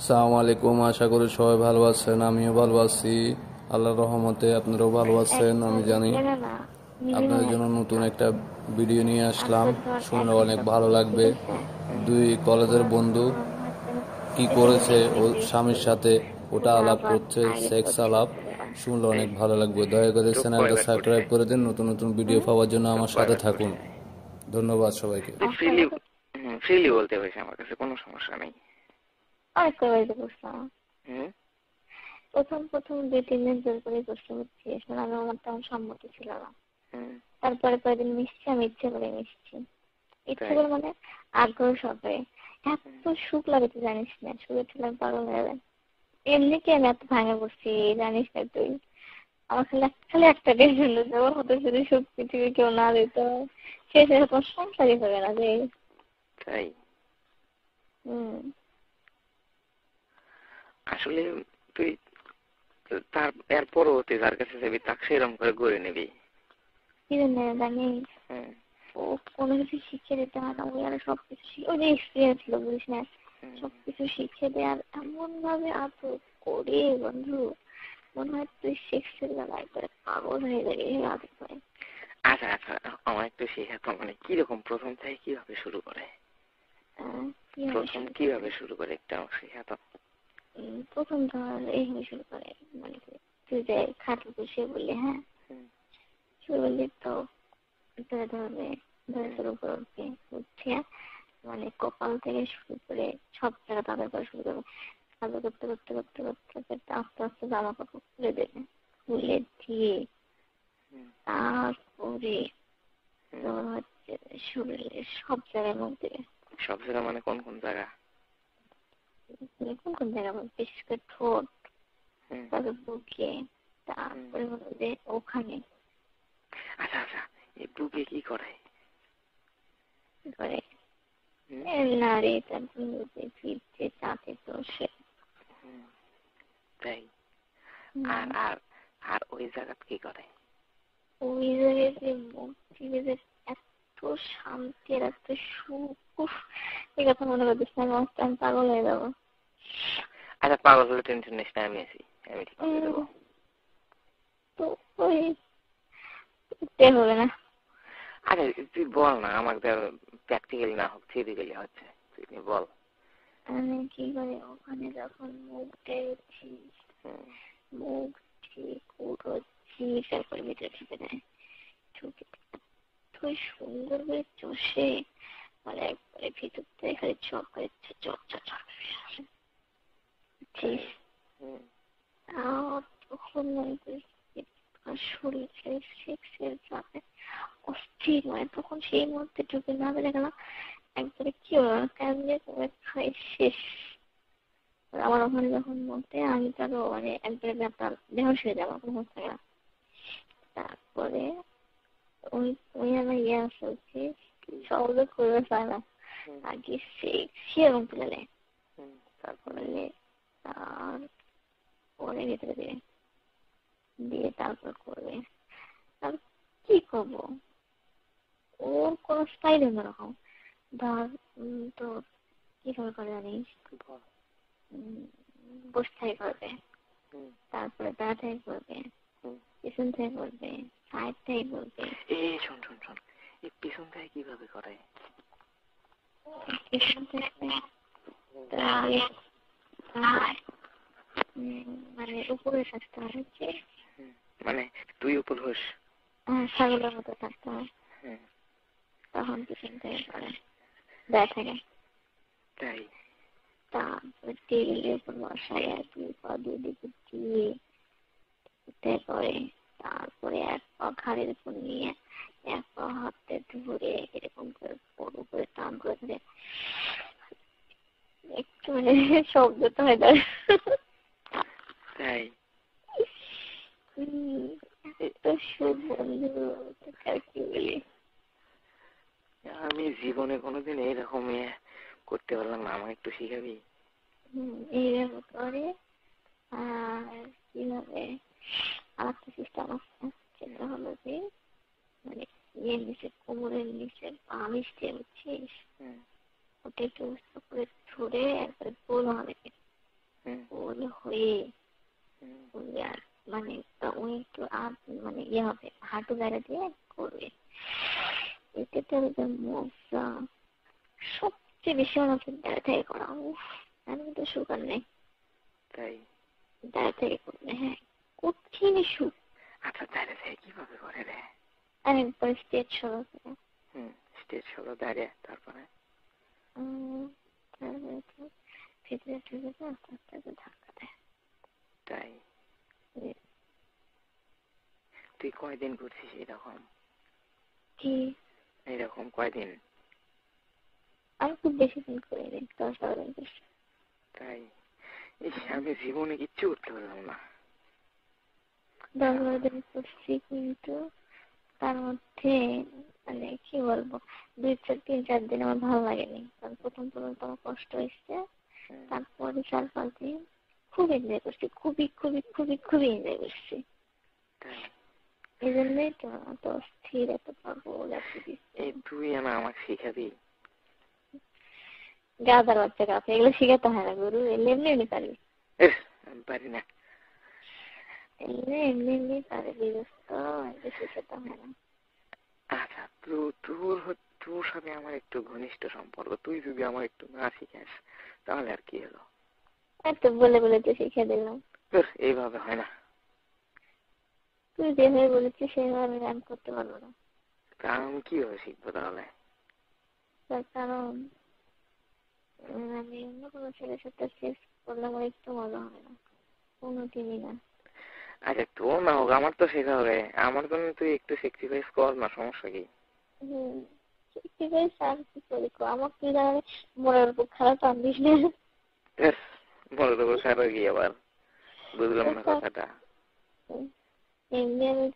আসসালামু আলাইকুম। আশা করি সবাই ভালো আছেন, আমিও ভালো আছি। আল্লাহর রহমতে আপনারাও ভালো আছেন আমি একদম জানি। এটা না মিনিমাম আপনাদের এক জন্য নতুন ঘন্টা। একটা ভিডিও নিয়ে আসলাম, তারপর ধর এক শুনলে অনেক ঘন্টা ভালো পরে ঠিক লাগবে। আছে দুই কলেজের ওর বন্ধু হয়তো কি এখানে করেছে ও এক্সিট স্বামীর করলো, সাথে ওটা করে আলাপ আবার করছে, আগের সেক্স কথা শুরু আলাপ। করে আবার। শুনলে এই অনেক ভালো লাগবে। দয়া করে চোখ চ্যানেলটা কয়বার পড়ছে? সাবস্ক্রাইব করে দিন নতুন নতুন ভিডিও হুম, পাওয়ার জন্য চোখ আমার সাথে কয়বার থাকুন। পড়ছে? ধন্যবাদ সবাইকে। তুই আসলে ফ্রিলি তো ফ্রিলি বলতে পারিস, আমার কাছে কোনো সমস্যা নেই। অনেক করে বাড়িতে বসলাম। হুম। প্রথম প্রথম 2-3 দিন জোর করে বসতে হচ্ছে, আসলে আমি আমার তেমন সম্মতি ছিল না। হুম। তারপরে কয়েকদিন মিশছি, আমি ইচ্ছে করে মিশছি, ইচ্ছে তাই? করে মানে আগ্রহ সহকারে। হুম। এত সুখ লাগে তুই জানিস না, সুখে ছিল আমি পাগল হয়ে যায়। এমনি কি আমি এত ভাঙা পড়ছি জানিস না তুই। আমার খালি খালি একটা টেনশন হচ্ছে, আমার হতো যদি সুখ পৃথিবী কেউ না দিত, শেষে তোমার সংসারই হবে না যে। তাই? হম। আসলে তুই তার এরপরও তুই যার কাছে যাবি তাকে সেরকম করে গড়ে নিবি। কি জন্য জানিস? হুম। ও কোনো কিছু শিখে দিতে হয় না, ওই আর সবকিছু ওই যে এক্সপিরিয়েন্স ছিল বুঝিস না, হুম। সবকিছু শিখে দেয় আর এমন ভাবে আদর করে বন্ধু, মনে হয় তুই শেখসের বেলায় একবারে পাগল হয়ে যাবি এই আদর করে। আচ্ছা আচ্ছা, আমার একটু শেখাতো, মানে কিরকম প্রথম থেকে কিভাবে শুরু করে? কিভাবে প্রথম শুরু করে? কিভাবে শুরু করে একটু আমার শেখাতো। প্রথম ধর এইভাবে শুরু করে, মানে কি, তুই যে খাটে বসে বললি, হ্যাঁ হুম। শুরু করলি তো ধরে ধরবে, ধরে হুম। তোর উপর উঠবে, উঠে মানে কপাল থেকে শুরু করে সব জায়গা তাদের করা শুরু করবে। তাদের করতে করতে করতে করতে করতে আস্তে আস্তে জামা কাপড় খুলে দেবে, খুলে দিয়ে হুম। তারপরে হুম। তোর হচ্ছে শরীরের সব জায়গায় মুখ দেবে। সব জায়গা মানে কোন কোন জায়গা? কোন কোন জায়গা বল, বিশেষ করে ঠোঁট, হুম। তারপরে বুকে, হুম। তারপরে হলো যে ওখানে আচ্ছা আচ্ছা, এই বুকে কি করে? করে হুম। নাড়ে, তারপরে ফিরছে চাতে বসে। হুম। তাই? আর আর আর ওই জায়গা কি করে? ওই জায়গায় যে মুখ থেকে যে এত শান্তি আর এত সুখ, উফ, এই কথা মনে করতেছি না, আমি পাগল হয়ে যাবো। আচ্ছা, পাগল হলে টেনশন নিস না, আমি আছি, আমি ঠিক করে দেবো। তো ওই উঠতে হবে না। আরে তুই বল না, আমাকে প্র্যাকটিক্যালি না হোক থিওরিক্যালি হচ্ছে, তুই বল। আমি কি করে ওখানে যখন মুখ টেয়েছি, হুম। মুখ ঠিক উঠোচ্ছি, তারপরে ভিতরে ঢুকে দেয়, ঢুকে তুই সুন্দর করে চষে, মানে একবারে ভিতর থেকে খালি চক করে চক চক চক তাই? বুঝছিস। হুম। আর তখন মনে করিস শরীর সেক্সের চাপে অস্থির, মানে তখন সেই মুহূর্তে ঢুকে না বেড়ে গেলাম একবারে কি হলো কেমনে করে খাই শেষ। আমার ওখানে যখন মধ্যে আমি তো আরো মানে একবারে ব্যাপার বেহোশ হয়ে যাবো কোনো হচ্ছে না। তারপরে ওই ওই আমার ইয়ে আসছে, কি? সহজে করবে পারে না, হুম। আগে সেরকম তুলে নেয়, হুম। তারপরে? তুলে তারপরে ভিতরে দিয়ে দিয়ে তারপর করবে। আর কি করবো, ওর কোনো স্টাইল অন্যরকম। ধর তোর কিভাবে করে জানিস, বল। বসে থেকে করবে, হুম। তারপরে দাঁড়া থেকে করবে, হুম। পিছন থেকে করবে, সাইড থেকে করবে। এই শোন শোন শোন, এই পিছন থেকে কিভাবে করে? পিছন থেকে হুম। তার মানে উপরে থাকতে হচ্ছে, হুম। মানে তুই উপর হোস? ছাগলের মতো থাকতে হয়, হুম। তখন পিছন থেকে করে দেয় থাকে। তাই? তারপর টেবিলের উপর বসায় আর কি পা দুদিকে দিয়ে উঠে পড়ে, তারপরে এক পা ঘাড়ের উপর নিয়ে এক পা হাতে ধরে এরকম করে বড় করে টান করে ধরে একটু মানে শব্দটা হয় তার। তাই? এ- এত সুখ বন্ধু, তোকে আর কি বলি। আমি জীবনে কোনোদিন এইরকম করতে পারলাম না, আমাকে একটু শিখাবি? এইভাবে করে। আর কিভাবে আরেকটা সিস্টেম আছে, সেটা হলো যে মানে ইয়ের নিচে কোমরের নিচে পা মিশতে বুঝছিস, হুম। ওটা একটু উঁচু করে ধরে একবারে গোল হবে, হয়ে হুম, ওই আর মানে ওই একটু মানে ইয়ে হবে, হাঁটু গাড়া দিয়ে করবে। এটাতে ওদের মজা সবচেয়ে বেশি মনে হচ্ছে দাঁড়া থেকে করা। উফ, আমি তো সুগার নেই, তাই? দাঁড়া থেকে করবে। হ্যাঁ, কঠিন সুখ। আচ্ছা দাঁড়িয়ে থেকে কিভাবে করে রে? আরেকবার স্টেজ সরো করে স্টেজ হলো দাঁড়িয়ে, তারপরে তারপরে তো ভিতরে ঢুকে আস্তে আস্তে আস্তে ধাক্কা দেয়। তাই? যে, তুই কয়দিন করছিস এরকম? কি এইরকম কয়দিন? আমি খুব বেশি দিন করিনি, 10-12 দিন করছি। তাই? আমি জীবনে কিচ্ছু করতে পারলাম না। 10-12 দিন করছি, কিন্তু তার মধ্যে মানে কি বলবো, 2-3-4 দিন আমার ভালো লাগেনি, কারণ প্রথম প্রথম তো আমার কষ্ট হয়েছে। তারপরে 4-5 দিন খুব এনজয় করছি, খুবই খুবই খুবই খুবই এনজয় করছি। তাই? এই জন্যই তো এত স্থির, এত পাগল, এত কিছু। তুই না আমাকে শিখাবি? গাধার বাচ্চা কাছে এগুলো শিখাতে হয় না গুরু, এমনি এমনি এমনি পারবি। আমি পারি না। এমনি এমনি এমনি পারবি দোস্ত, এগুলো শিখাতে হয় না। আচ্ছা, তোর সাথে আমার একটু ঘনিষ্ঠ সম্পর্ক, তুই যদি আমার একটু না শিখাস তাহলে আর কি হলো? এত বলে বলে তো শিখে দিলাম। এইভাবে হয় না। তুই যেভাবে বলেছিস সেভাবে আমি গান করতে পারবো না। তা আমি কিভাবে শিখবো তাহলে? তার কারণ আমি অন্য কোনো ছেলের সাথে শেষ করলে আমার একটু মজা হবে না, কোনোদিনই না। আচ্ছা তোর না হোক, আমার তো শেখা হবে। আমার জন্য তুই একটু স্যাক্রিফাইস কর না, সমস্যা কি? হম, ঠিক আছে, আর কি করি কো? আমার তুই জানালে মনের উপর খারাপ আনিস না। মনে তো খারাপ কি আবার? বুঝলাম না কথাটা। এমনি আমি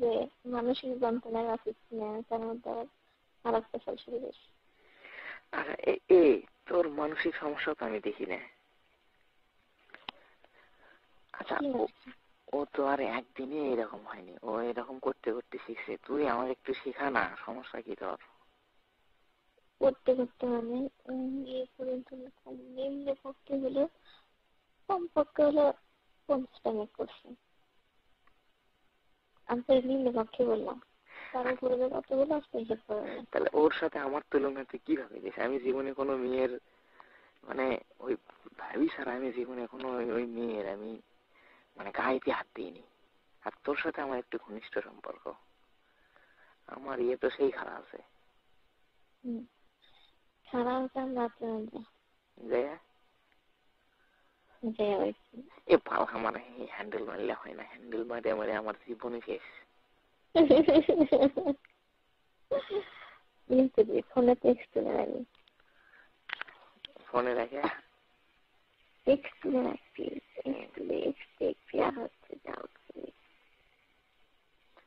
যে মানসিক যন্ত্রণায় আছি না, তার মধ্যে আবার খারাপ ফসল শুরু করছি। আচ্ছা তোর মানসিক সমস্যা তো আমি দেখি না। আচ্ছা কি হচ্ছে? ও তো আর একদিনে এরকম হয়নি, ও এরকম করতে করতে শিখছে। তুই আমার একটু শেখা না, সমস্যা কি তোর? করতে করতে মানে ইয়ে পর্যন্ত নিম্নে পক্ষে হলো, কমপক্ষে হলো 50টা মিনিট করছি। আমি তো নিম্নে পক্ষে বললাম, তার উপরে যে কতগুলো আসতে হিসেব করে না। তাহলে ওর সাথে আমার তুলনা তুই কিভাবে দিস? আমি জীবনে কোনো মেয়ের মানে ওই ভাবি ছাড়া আমি জীবনে কোনো ওই মেয়ের আমি মানে গাইতে হাত দিইনি। আর তোর সাথে আমার একটু ঘনিষ্ঠ সম্পর্ক, আমার ইয়ে তো সেই খারাপ আছে। খারাপ কাম রাত্রে মধ্যে যে যে হয়েছে। পাল আমার হ্যান্ডেল মারলে হয় না, হ্যান্ডেল মারে মারে আমার জীবনে শেষ। ফোনে টেক্সট তুলে রাখবি, ফোনে রেখে টেক্সট তুলে রাখবি, টেক্সট তুলে দেখবি আর হচ্ছে যা হচ্ছে।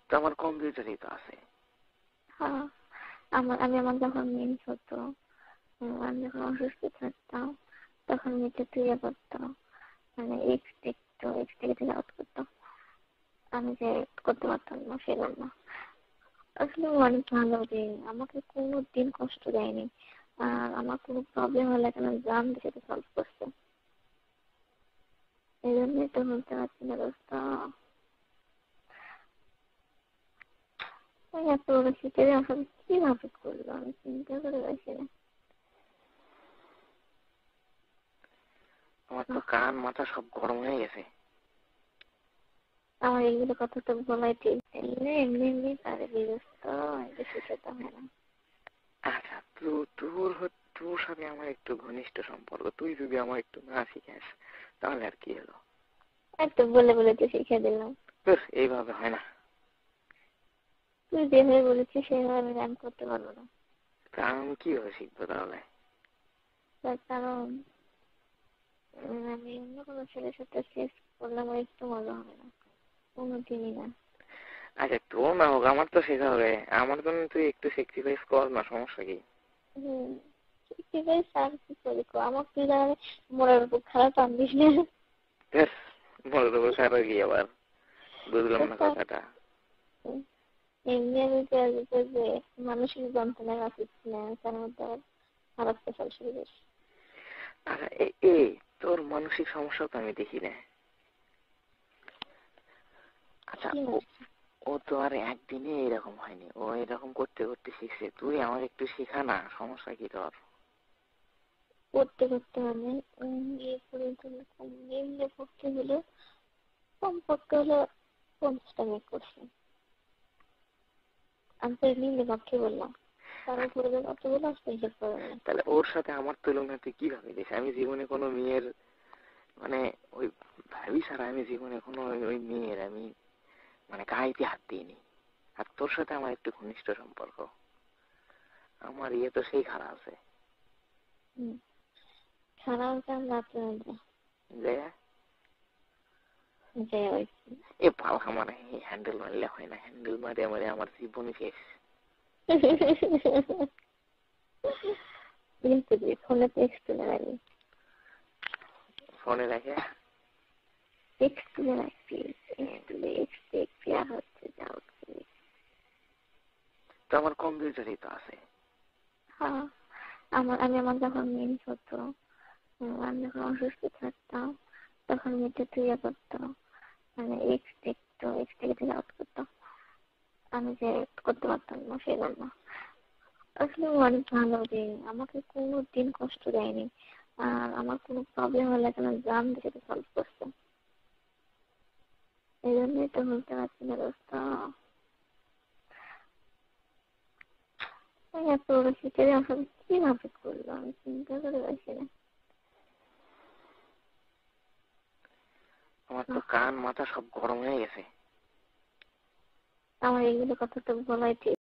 তো আমার কম্পিউটারই তো আছে। হ্যাঁ, আমি আমার যখন মেন্স হতো, আমি যখন অসুস্থ থাকতাম, তখন মেয়েটা তুলে করতাম, মানে এক্স থেকে আউট করতাম। আমি যে করতে পারতাম না সেজন্য। আসলে ও অনেক ভালো যে আমাকে কোনো দিন কষ্ট দেয়নি, আর আমার কোনো প্রবলেম হলে কেন জান সেটা সলভ করছে। এই জন্যই তো বলতে পারছি না দোস্ত, ওই এত বড় শীতে আসলে কিভাবে করলো আমি চিন্তা করে পাইছি না। আমার তো কান মাথা সব গরম হয়ে গেছে। আমার এইগুলো কথা তো বলাই ঠিক, এমনি এমনি এমনি পারবি দোস্ত, এটা শিখাতে হয় না। আচ্ছা তোর সাথে আমার একটু ঘনিষ্ঠ সম্পর্ক, তুই যদি আমার একটু না শিখাস তাহলে আর কি হলো? একটু বলে বলে তো শিখে দিলাম। এইভাবে হয় না। তুই যেভাবে বলেছিস সেভাবে আমি গান করতে পারবো না। তা আমি কিভাবে শিখবো তাহলে? তার কারণ আমি অন্য কোনো ছেলের সাথে শেষ করলে আমার একটু মজা হবে না, কোনোদিনই না। আচ্ছা তোর না হোক, আমার তো শেখা হবে। আমার জন্য তুই একটু স্যাক্রিফাইস কর না, সমস্যা কি? হম, ঠিক আছে, আর কি করি কো? আমার তুই জানালে মনের উপর খারাপ আনিস না। মনে তো খারাপ কি আবার? বুঝলাম না কথাটা। এমনি আমি যে মানসিক যন্ত্রণায় আছি না, তার মধ্যে আবার খারাপ ফসল শুরু করছি। আচ্ছা তোর মানসিক সমস্যা তো আমি দেখি না। আচ্ছা, কি ও ও তো আর একদিনে এরকম হয়নি, ও এরকম করতে করতে শিখছে। তুই আমাকে একটু শেখা না, সমস্যা কি তোর? করতে করতে মানে ইয়ে করে নিম্নে পড়তে হলে কমপক্ষে হলো 50টা মিনিট করছি। আমি তো নিম্নে পক্ষে বললাম, তার উপরে যে কতগুলো আসবে হিসেব করে না। তাহলে ওর সাথে আমার তুলনা তুই কিভাবে দিস? আমি জীবনে কোনো মেয়ের মানে ওই ভাবি ছাড়া আমি জীবনে কোনো ওই মেয়ের আমি মানে গাইতে হাত দিইনি। আর তোর সাথে আমার একটু ঘনিষ্ঠ সম্পর্ক, আমার ইয়ে তো সেই খারাপ আছে খারাপ কাম রাত্রে যে যে ওই এ পাল আমার হ্যান্ডেল মারলে হয় না, হ্যান্ডেল মারে মারে আমার জীবনই শেষ। ফোনে টেক্সট তুলে রাখি, ফোনে রাখে টেক্সট তুলে রাখছি, আর হচ্ছে যা হচ্ছে। তো আমার কম্পিউটারই তো আছে। হ্যাঁ, আমি আমার যখন মেন্স হতো, আমি যখন অসুস্থ থাকতাম তখন মেয়েটা তুই করতাম, মানে এক্স থেকে আউট করতাম, আমি যে করতে পারতাম না সেই জন্য। আসলে ও অনেক ভালো যে আমাকে কোনো দিন কষ্ট দেয়নি, আর আমার কোনো প্রবলেম হলে কেন জান সেটা সলভ করছে। এই জন্যই তো বলতে পারছি না দোস্ত, এত বড় শিখে আসলে কিভাবে করলো আমি চিন্তা করে পারছি না। আমার তো কান মাথা সব গরম হয়ে গেছে। আমার এইগুলো কথা তো বলাই ঠিক